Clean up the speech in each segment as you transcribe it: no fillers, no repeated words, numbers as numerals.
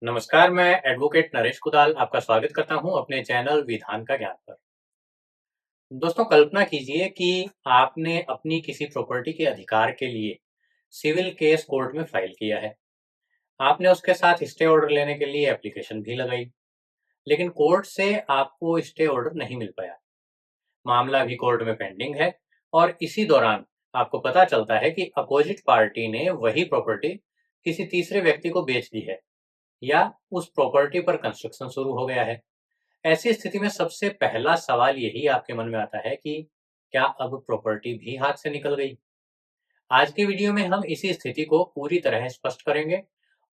नमस्कार, मैं एडवोकेट नरेश कुदाल आपका स्वागत करता हूं अपने चैनल विधान का ज्ञान पर। दोस्तों, कल्पना कीजिए कि आपने अपनी किसी प्रॉपर्टी के अधिकार के लिए सिविल केस कोर्ट में फाइल किया है। आपने उसके साथ स्टे ऑर्डर लेने के लिए एप्लीकेशन भी लगाई, लेकिन कोर्ट से आपको स्टे ऑर्डर नहीं मिल पाया। मामला अभी कोर्ट में पेंडिंग है और इसी दौरान आपको पता चलता है कि अपोजिट पार्टी ने वही प्रॉपर्टी किसी तीसरे व्यक्ति को बेच दी है या उस प्रॉपर्टी पर कंस्ट्रक्शन शुरू हो गया है। ऐसी स्थिति में सबसे पहला सवाल यही आपके मन में आता है कि क्या अब प्रॉपर्टी भी हाथ से निकल गई? आज के वीडियो में हम इसी स्थिति को पूरी तरह स्पष्ट करेंगे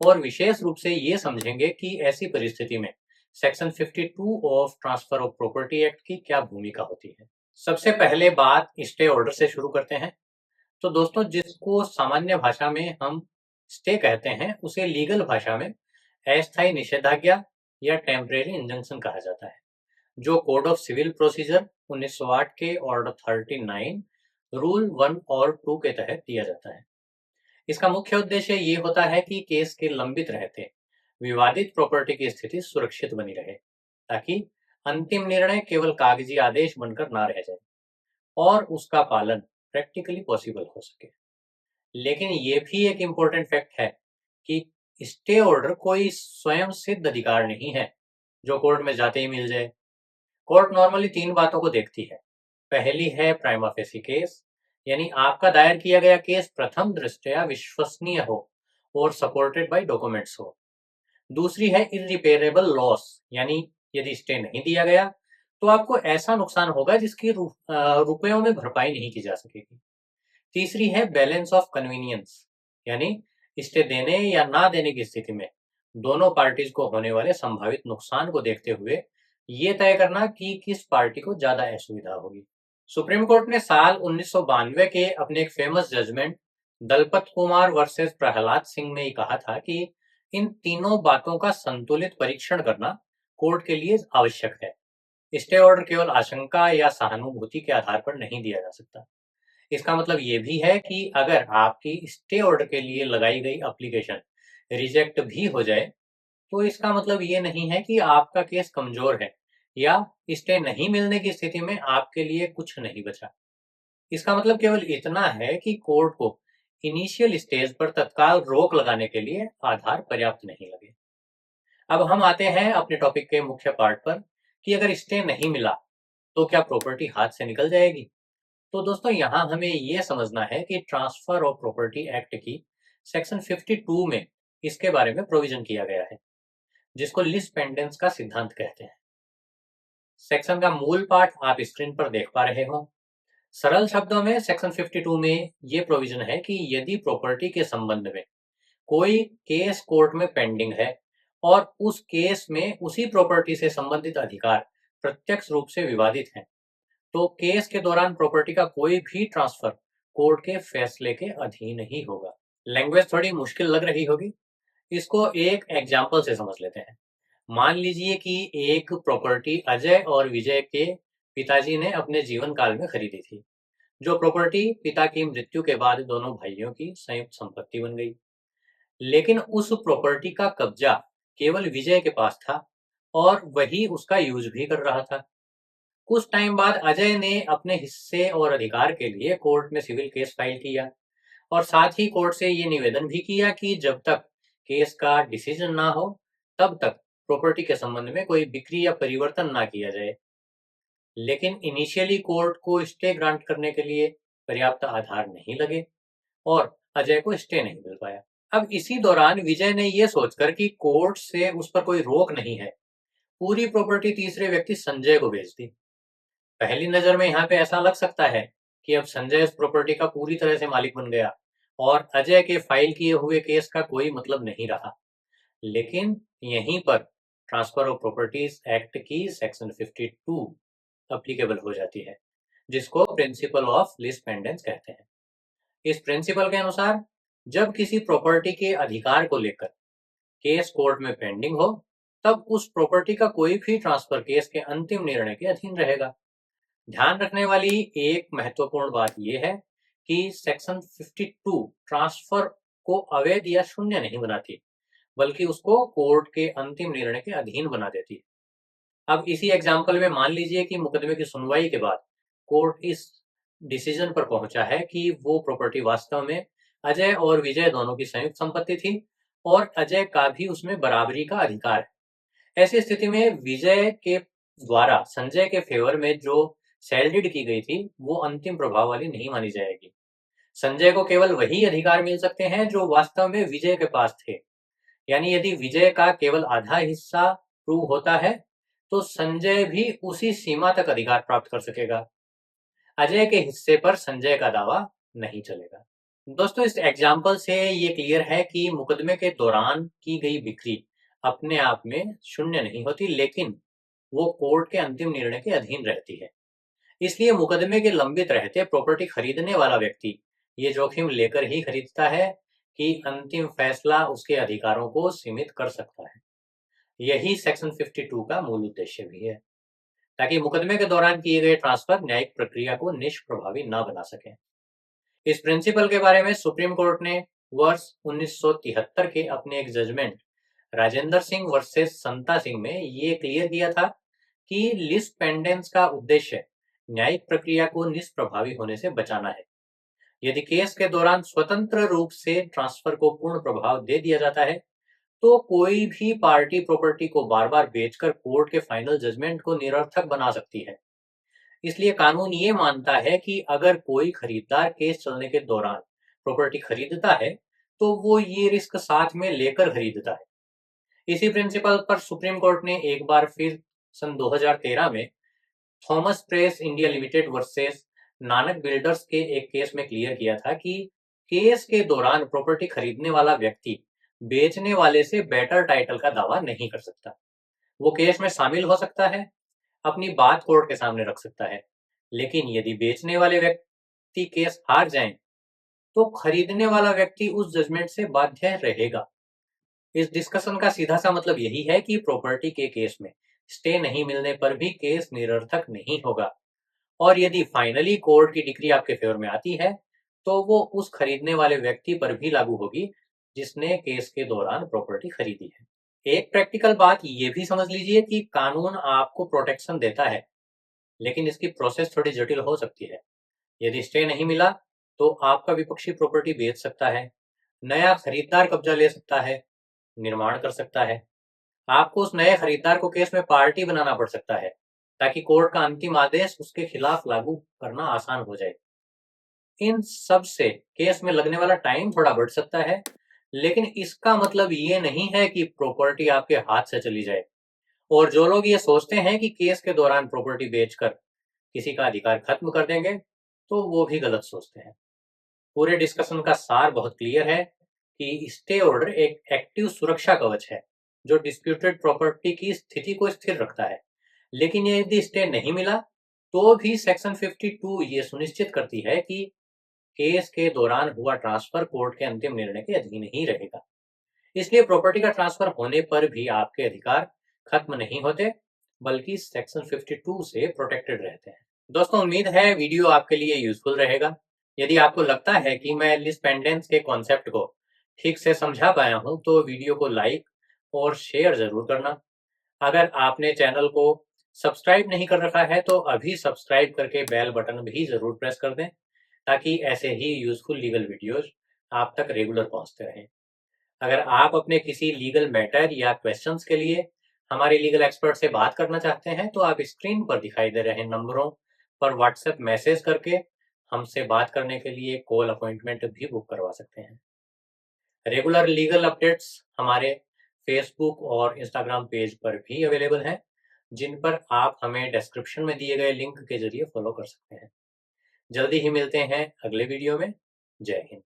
और विशेष रूप से ये समझेंगे कि ऐसी परिस्थिति में section 52 of transfer of property act की क्या भूमिका होती है। सबसे पहले बात स्टे ऑर्डर से शुरू करते हैं। तो दोस्तों, जिसको सामान्य भाषा में हम स्टे कहते हैं, उसे लीगल भाषा में अस्थायी निषेधाज्ञा या टेम्परेरी इंजंक्शन कहा जाता है, जो कोड ऑफ सिविल प्रोसीजर 1908 के ऑर्डर 39 रूल 1 और 2 के तहत दिया जाता है। इसका मुख्य उद्देश्य ये होता है कि केस के लंबित रहते विवादित प्रॉपर्टी की स्थिति सुरक्षित बनी रहे, ताकि अंतिम निर्णय केवल कागजी आदेश बनकर ना रह जाए और उसका पालन प्रैक्टिकली पॉसिबल हो सके। लेकिन ये भी एक इम्पोर्टेंट फैक्ट है कि स्टे ऑर्डर कोई स्वयं सिद्ध अधिकार नहीं है जो कोर्ट में जाते ही मिल जाए। कोर्ट नॉर्मली 3 बातों को देखती है। पहली है प्राइमा फेसी केस, यानी आपका दायर किया गया केस प्रथम दृष्टया विश्वसनीय हो और सपोर्टेड बाय डॉक्यूमेंट्स हो। दूसरी है इररिपेयरेबल लॉस, यानी यदि स्टे नहीं दिया गया तो आपको ऐसा नुकसान होगा जिसकी रुपयों में भरपाई नहीं की जा सकेगी। तीसरी है बैलेंस ऑफ कन्वीनियंस, यानी स्टे देने या ना देने की स्थिति में दोनों पार्टीज को होने वाले संभावित नुकसान को देखते हुए ये तय करना कि किस पार्टी को ज्यादा असुविधा होगी। सुप्रीम कोर्ट ने साल 1992 के अपने एक famous judgment Dalpat Kumar versus Prahlad Singh में ही कहा था कि इन तीनों बातों का संतुलित परीक्षण करना कोर्ट के लिए आवश्यक है। स्टे ऑर्डर केवल आशंका या सहानुभूति के आधार पर नहीं दिया जा सकता। इसका मतलब ये भी है कि अगर आपकी स्टे ऑर्डर के लिए लगाई गई एप्लीकेशन रिजेक्ट भी हो जाए, तो इसका मतलब ये नहीं है कि आपका केस कमजोर है या स्टे नहीं मिलने की स्थिति में आपके लिए कुछ नहीं बचा। इसका मतलब केवल इतना है कि कोर्ट को इनिशियल स्टेज पर तत्काल रोक लगाने के लिए आधार पर्याप्त नहीं लगे। अब हम आते हैं अपने टॉपिक के मुख्य पार्ट पर कि अगर स्टे नहीं मिला तो क्या प्रॉपर्टी हाथ से निकल जाएगी। तो दोस्तों, यहाँ हमें यह समझना है कि ट्रांसफर ऑफ प्रॉपर्टी एक्ट की सेक्शन 52 में इसके बारे में प्रोविजन किया गया है, जिसको लिस पेंडेंस का सिद्धांत कहते हैं। सेक्शन का मूल पाठ आप स्क्रीन पर देख पा रहे हो। सरल शब्दों में सेक्शन 52 में यह प्रोविजन है कि यदि प्रॉपर्टी के संबंध में कोई केस कोर्ट में पेंडिंग है और उस केस में उसी प्रॉपर्टी से संबंधित अधिकार प्रत्यक्ष रूप से विवादित हैं, तो केस के दौरान प्रॉपर्टी का कोई भी ट्रांसफर कोर्ट के फैसले के अधीन ही होगा। लैंग्वेज थोड़ी मुश्किल लग रही होगी, इसको एक एग्जाम्पल से समझ लेते हैं। मान लीजिए कि एक प्रॉपर्टी अजय और विजय के पिताजी ने अपने जीवन काल में खरीदी थी, जो प्रॉपर्टी पिता की मृत्यु के बाद दोनों भाइयों की संयुक्त संपत्ति बन गई। लेकिन उस प्रॉपर्टी का कब्जा केवल विजय के पास था और वही उसका यूज भी कर रहा था। कुछ टाइम बाद अजय ने अपने हिस्से और अधिकार के लिए कोर्ट में सिविल केस फाइल किया और साथ ही कोर्ट से ये निवेदन भी किया कि जब तक केस का डिसीजन ना हो, तब तक प्रॉपर्टी के संबंध में कोई बिक्री या परिवर्तन ना किया जाए। लेकिन इनिशियली कोर्ट को स्टे ग्रांट करने के लिए पर्याप्त आधार नहीं लगे और अजय को स्टे नहीं मिल पाया। अब इसी दौरान विजय ने यह सोचकर कि कोर्ट से उस पर कोई रोक नहीं है, पूरी प्रॉपर्टी तीसरे व्यक्ति संजय को भेज दी। पहली नजर में यहाँ पे ऐसा लग सकता है कि अब संजय इस प्रॉपर्टी का पूरी तरह से मालिक बन गया और अजय के फाइल किए हुए केस का कोई मतलब नहीं रहा। लेकिन यहीं पर ट्रांसफर ऑफ प्रॉपर्टीज एक्ट की सेक्शन 52 अप्लीकेबल हो जाती है, जिसको प्रिंसिपल ऑफ लीज पेंडेंस कहते हैं। इस प्रिंसिपल के अनुसार जब किसी प्रॉपर्टी के अधिकार को लेकर केस कोर्ट में पेंडिंग हो, तब उस प्रॉपर्टी का कोई भी ट्रांसफर केस के अंतिम निर्णय के अधीन रहेगा। ध्यान रखने वाली एक महत्वपूर्ण बात यह है कि सेक्शन 52 ट्रांसफर को अवैध या शून्य नहीं बनाती, बल्कि उसको कोर्ट के अंतिम निर्णय के अधीन बना देती है। अब इसी एग्जाम्पल में मान लीजिए कि मुकदमे की सुनवाई के बाद कोर्ट इस डिसीजन पर पहुंचा है कि वो प्रॉपर्टी वास्तव में अजय और विजय दोनों की संयुक्त संपत्ति थी और अजय का भी उसमें बराबरी का अधिकार है। ऐसी स्थिति में विजय के द्वारा संजय के फेवर में जो सेल डीड की गई थी वो अंतिम प्रभाव वाली नहीं मानी जाएगी। संजय को केवल वही अधिकार मिल सकते हैं जो वास्तव में विजय के पास थे। यानी यदि विजय का केवल आधा हिस्सा प्रूव होता है तो संजय भी उसी सीमा तक अधिकार प्राप्त कर सकेगा। अजय के हिस्से पर संजय का दावा नहीं चलेगा। दोस्तों, इस एग्जाम्पल से ये क्लियर है कि मुकदमे के दौरान की गई बिक्री अपने आप में शून्य नहीं होती, लेकिन वो कोर्ट के अंतिम निर्णय के अधीन रहती है। इसलिए मुकदमे के लंबित रहते प्रॉपर्टी खरीदने वाला व्यक्ति ये जोखिम लेकर ही खरीदता है कि अंतिम फैसला उसके अधिकारों को सीमित कर सकता है। यही सेक्शन 52 का मूल उद्देश्य भी है, ताकि मुकदमे के दौरान किए गए ट्रांसफर न्यायिक प्रक्रिया को निष्प्रभावी न बना सके। इस प्रिंसिपल के बारे में सुप्रीम कोर्ट ने वर्ष 1973 के अपने एक जजमेंट राजेंद्र सिंह वर्सेस संता सिंह में ये क्लियर किया था कि लिस पेंडेंस का उद्देश्य न्यायिक प्रक्रिया को निष्प्रभावी होने से बचाना है। यदि केस के दौरान स्वतंत्र रूप से ट्रांसफर को पूर्ण प्रभाव दे दिया जाता है तो कोई भी पार्टी प्रॉपर्टी को बार बार बेचकर कोर्ट के फाइनल जजमेंट को निरर्थक बना सकती है। इसलिए कानून ये मानता है कि अगर कोई खरीदार केस चलने के दौरान प्रॉपर्टी खरीदता है तो वो ये रिस्क साथ में लेकर खरीदता है। इसी प्रिंसिपल पर सुप्रीम कोर्ट ने एक बार फिर सन 2013 में Thomas press India limited versus Nanak builders के एक केस में क्लियर किया था कि केस के दौरान प्रॉपर्टी खरीदने वाला व्यक्ति बेचने वाले से बेटर टाइटल का दावा नहीं कर सकता। वो केस में शामिल हो सकता है, अपनी बात कोर्ट के सामने रख सकता है, लेकिन यदि बेचने वाले व्यक्ति केस हार जाएं, तो खरीदने वाला व्यक्ति उस जजमेंट से बाध्य रहेगा। इस डिस्कशन का सीधा सा मतलब यही है कि प्रॉपर्टी के केस में स्टे नहीं मिलने पर भी केस निरर्थक नहीं होगा और यदि फाइनली कोर्ट की डिग्री आपके फेवर में आती है तो वो उस खरीदने वाले व्यक्ति पर भी लागू होगी जिसने केस के दौरान प्रॉपर्टी खरीदी है। एक प्रैक्टिकल बात ये भी समझ लीजिए कि कानून आपको प्रोटेक्शन देता है, लेकिन इसकी प्रोसेस थोड़ी जटिल हो सकती है। यदि स्टे नहीं मिला तो आपका विपक्षी प्रॉपर्टी बेच सकता है, नया खरीदार कब्जा ले सकता है, निर्माण कर सकता है। आपको उस नए खरीदार को केस में पार्टी बनाना पड़ सकता है ताकि कोर्ट का अंतिम आदेश उसके खिलाफ लागू करना आसान हो जाए। इन सब से केस में लगने वाला टाइम थोड़ा बढ़ सकता है, लेकिन इसका मतलब ये नहीं है कि प्रॉपर्टी आपके हाथ से चली जाए। और जो लोग ये सोचते हैं कि केस के दौरान प्रॉपर्टी बेचकर किसी का अधिकार खत्म कर देंगे, तो वो भी गलत सोचते हैं। पूरे डिस्कशन का सार बहुत क्लियर है कि स्टे ऑर्डर एक एक्टिव सुरक्षा कवच है जो डिस्प्यूटेड प्रॉपर्टी की स्थिति को स्थिर रखता है। लेकिन यदि स्टे नहीं मिला तो भी सेक्शन 52 ये सुनिश्चित करती है कि केस के दौरान हुआ ट्रांसफर कोर्ट के अंतिम निर्णय के अधीन ही रहेगा। इसलिए प्रॉपर्टी का ट्रांसफर होने पर भी आपके अधिकार खत्म नहीं होते, बल्कि सेक्शन 52 से प्रोटेक्टेड रहते हैं। दोस्तों, उम्मीद है वीडियो आपके लिए यूजफुल रहेगा। यदि आपको लगता है कि मैं लिस पेंडेंस के कॉन्सेप्ट को ठीक से समझा पाया हूं तो वीडियो को लाइक और शेयर जरूर करना। अगर आपने चैनल को सब्सक्राइब नहीं कर रखा है तो अभी सब्सक्राइब करके बेल बटन भी जरूर प्रेस कर दें ताकि ऐसे ही यूजफुल लीगल वीडियोज आप तक रेगुलर पहुंचते रहें। अगर आप अपने किसी लीगल मैटर या क्वेश्चंस के लिए हमारे लीगल एक्सपर्ट से बात करना चाहते हैं तो आप स्क्रीन पर दिखाई दे रहे नंबरों पर व्हाट्सएप मैसेज करके हमसे बात करने के लिए कॉल अपॉइंटमेंट भी बुक करवा सकते हैं। रेगुलर लीगल अपडेट्स हमारे फेसबुक और इंस्टाग्राम पेज पर भी अवेलेबल हैं, जिन पर आप हमें डिस्क्रिप्शन में दिए गए लिंक के जरिए फॉलो कर सकते हैं। जल्दी ही मिलते हैं अगले वीडियो में। जय हिंद।